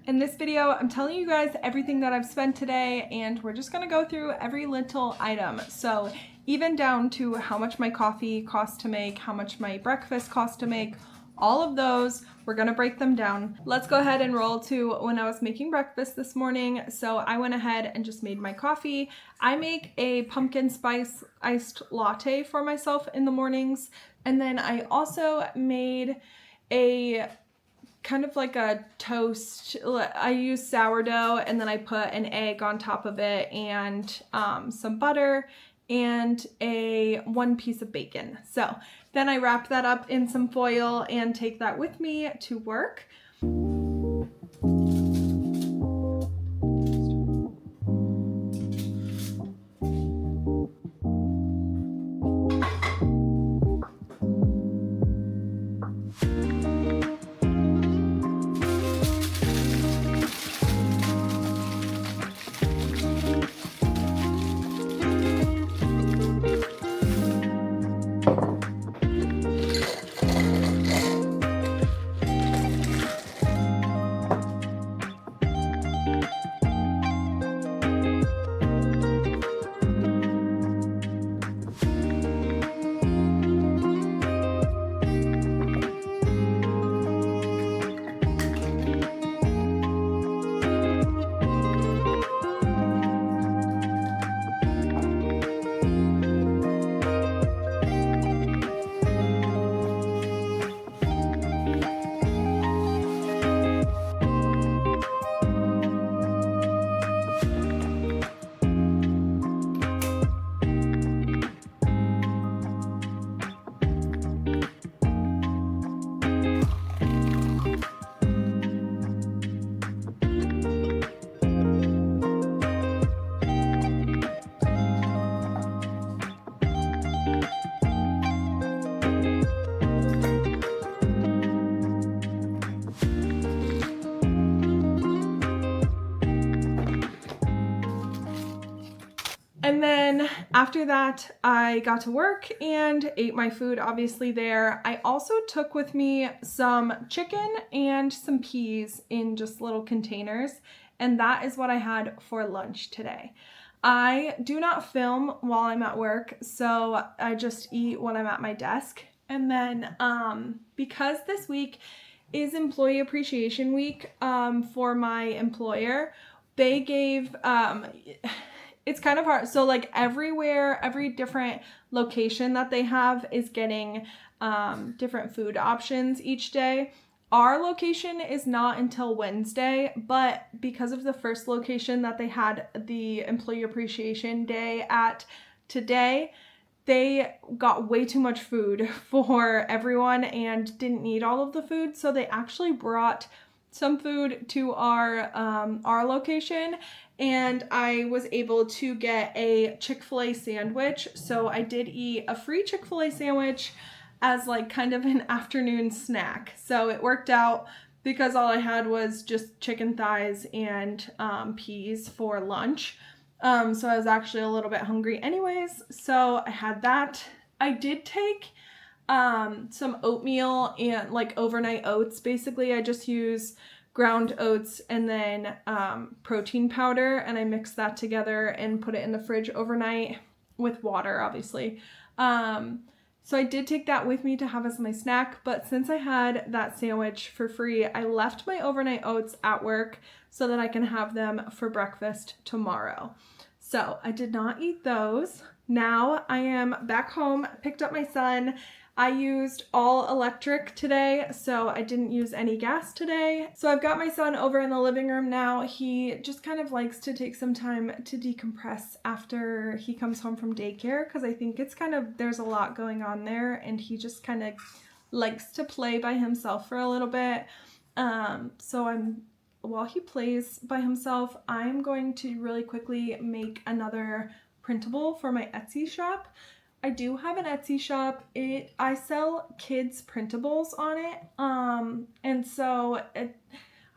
In this video, I'm telling you guys everything that I've spent today, and we're just gonna go through every little item. So even down to how much my coffee cost to make, how much my breakfast cost to make, all of those, we're gonna break them down. Let's go ahead and roll to when I was making breakfast this morning. So I went ahead and just made my coffee. I make a pumpkin spice iced latte for myself in the mornings. And then I also made a kind of like a toast. I use sourdough and then I put an egg on top of it and some butter and one piece of bacon. So then I wrap that up in some foil and take that with me to work. And then after that, I got to work and ate my food, obviously, there. I also took with me some chicken and some peas in just little containers, and that is what I had for lunch today. I do not film while I'm at work, so I just eat when I'm at my desk. And then because this week is Employee Appreciation Week for my employer, they gave it's kind of hard. So like everywhere, every different location that they have is getting different food options each day. Our location is not until Wednesday, but because of the first location that they had the Employee Appreciation Day at today, they got way too much food for everyone and didn't need all of the food. So they actually brought some food to our location, and I was able to get a Chick-fil-A sandwich. So I did eat a free Chick-fil-A sandwich as like kind of an afternoon snack. So it worked out because all I had was just chicken thighs and peas for lunch. So I was actually a little bit hungry anyways. So I had that. I did take some oatmeal and like overnight oats. Basically, I just use ground oats and then protein powder, and I mix that together and put it in the fridge overnight with water, obviously. So I did take that with me to have as my snack, but since I had that sandwich for free, I left my overnight oats at work so that I can have them for breakfast tomorrow. So I did not eat those. Now I am back home, picked up my son. I used all electric today, so I didn't use any gas today. So I've got my son over in the living room now. He just kind of likes to take some time to decompress after he comes home from daycare, because I think it's kind of, there's a lot going on there, and he just kind of likes to play by himself for a little bit. While he plays by himself, I'm going to really quickly make another printable for my Etsy shop. I do have an Etsy shop. I sell kids printables on it. And so I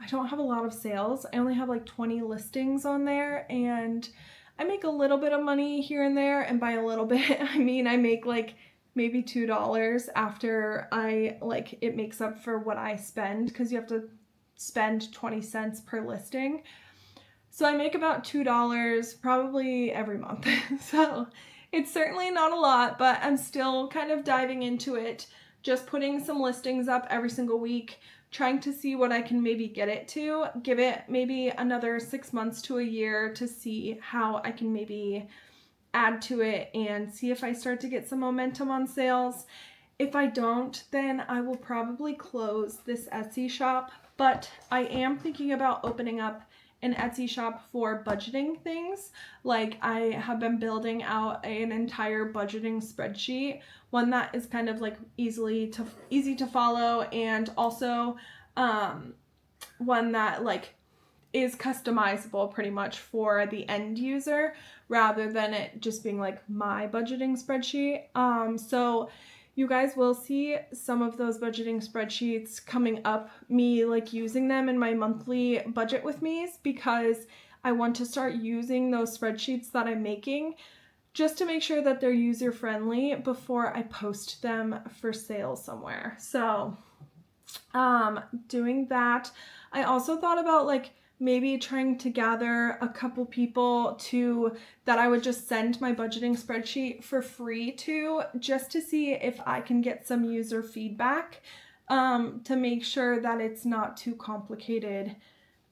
don't have a lot of sales. I only have like 20 listings on there, and I make a little bit of money here and there. And by a little bit, I mean I make like maybe $2 after it makes up for what I spend, because you have to spend 20 cents per listing. So I make about $2 probably every month. So it's certainly not a lot, but I'm still kind of diving into it, just putting some listings up every single week, trying to see what I can maybe get it to, give it maybe another 6 months to a year to see how I can maybe add to it and see if I start to get some momentum on sales. If I don't, then I will probably close this Etsy shop, but I am thinking about opening up an Etsy shop for budgeting things. Like I have been building out an entire budgeting spreadsheet, one that is kind of like easy to follow, and also one that like is customizable pretty much for the end user rather than it just being like my budgeting spreadsheet. So you guys will see some of those budgeting spreadsheets coming up, me like using them in my monthly budget with me's, because I want to start using those spreadsheets that I'm making just to make sure that they're user friendly before I post them for sale somewhere. So doing that. I also thought about like maybe trying to gather a couple people that I would just send my budgeting spreadsheet for free to, just to see if I can get some user feedback, to make sure that it's not too complicated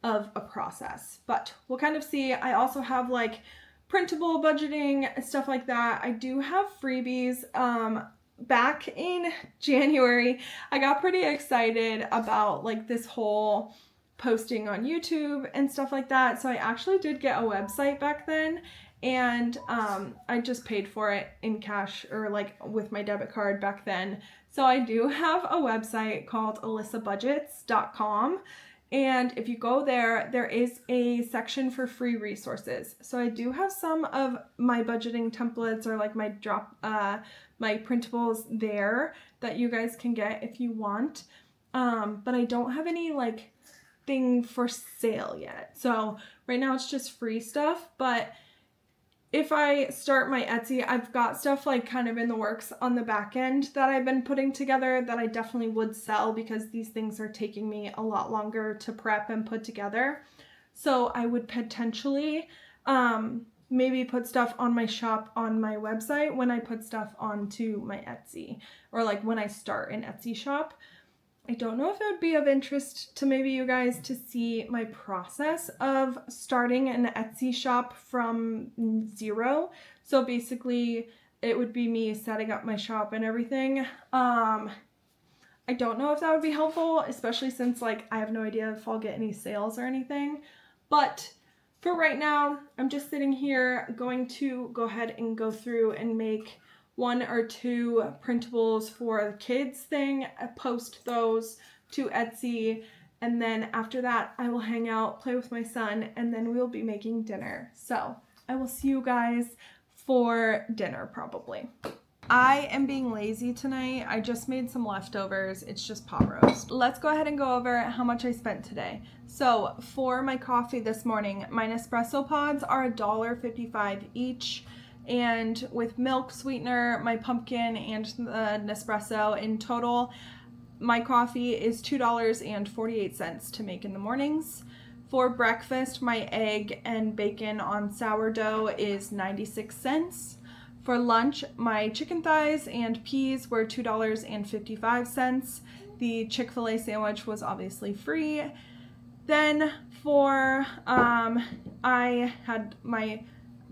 of a process. But we'll kind of see. I also have like printable budgeting, stuff like that. I do have freebies. Back in January, I got pretty excited about like this whole posting on YouTube and stuff like that. So I actually did get a website back then, and I just paid for it in cash or like with my debit card back then. So I do have a website called alissabudgets.com. And if you go there, there is a section for free resources. So I do have some of my budgeting templates or like my my printables there that you guys can get if you want. But I don't have any like thing for sale yet. So right now it's just free stuff, but if I start my Etsy, I've got stuff like kind of in the works on the back end that I've been putting together that I definitely would sell, because these things are taking me a lot longer to prep and put together. So I would potentially maybe put stuff on my shop on my website when I put stuff onto my Etsy, or like when I start an Etsy shop. I don't know if it would be of interest to maybe you guys to see my process of starting an Etsy shop from zero. So basically it would be me setting up my shop and everything. I don't know if that would be helpful, especially since like I have no idea if I'll get any sales or anything. But for right now, I'm just sitting here going to go ahead and go through and make 1 or 2 printables for the kids thing, post those to Etsy, and then after that I will hang out, play with my son, and then we'll be making dinner. So I will see you guys for dinner probably. I am being lazy tonight. I just made some leftovers. It's just pot roast. Let's go ahead and go over how much I spent today. So for my coffee this morning, my Nespresso pods are $1.55 each. And with milk, sweetener, my pumpkin, and the Nespresso, in total, my coffee is $2.48 to make in the mornings. For breakfast, my egg and bacon on sourdough is 96 cents. For lunch, my chicken thighs and peas were $2.55. The Chick-fil-A sandwich was obviously free. Then for, I had my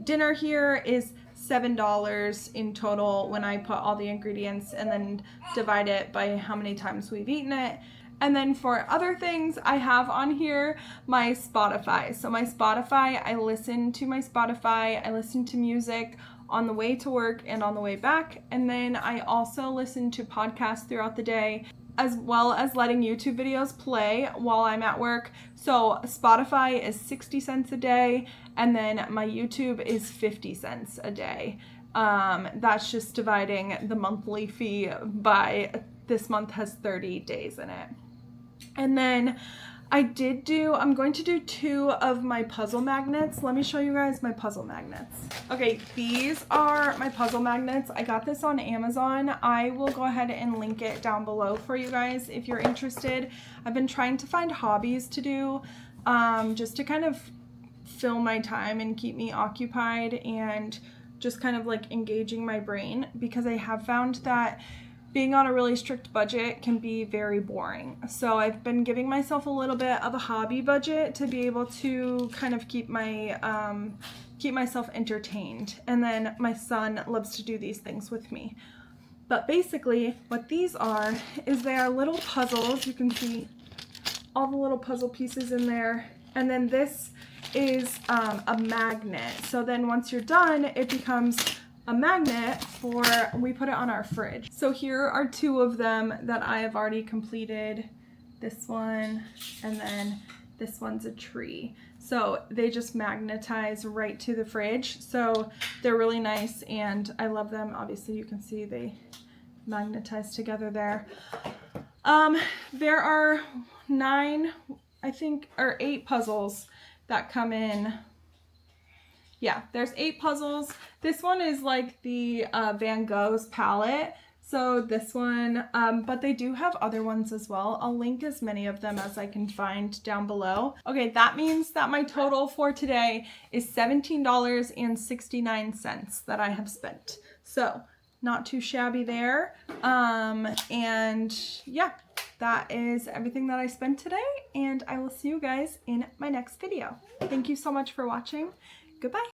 dinner here is $7 in total when I put all the ingredients and then divide it by how many times we've eaten it. And then for other things, I have on here my Spotify. So my Spotify, I listen to music on the way to work and on the way back. And then I also listen to podcasts throughout the day, as well as letting YouTube videos play while I'm at work. So Spotify is 60 cents a day, and then my YouTube is 50 cents a day. That's just dividing the monthly fee by, this month has 30 days in it. And then I'm going to do 2 of my puzzle magnets. Let me show you guys my puzzle magnets. Okay, these are my puzzle magnets. I got this on Amazon. I will go ahead and link it down below for you guys if you're interested. I've been trying to find hobbies to do just to kind of fill my time and keep me occupied and just kind of like engaging my brain, because I have found that being on a really strict budget can be very boring. So I've been giving myself a little bit of a hobby budget to be able to kind of keep myself entertained. And then my son loves to do these things with me. But basically what these are is they are little puzzles. You can see all the little puzzle pieces in there. And then this is a magnet. So then once you're done, it becomes a magnet we put it on our fridge. So here are 2 of them that I have already completed. This one, and then this one's a tree. So they just magnetize right to the fridge. So they're really nice and I love them. Obviously you can see they magnetize together there. There are 9, I think, or 8 puzzles that come in. Yeah, there's 8 puzzles. This one is like the Van Gogh's palette. So this one, but they do have other ones as well. I'll link as many of them as I can find down below. Okay, that means that my total for today is $17.69 that I have spent. So not too shabby there. And yeah, that is everything that I spent today. And I will see you guys in my next video. Thank you so much for watching. Goodbye.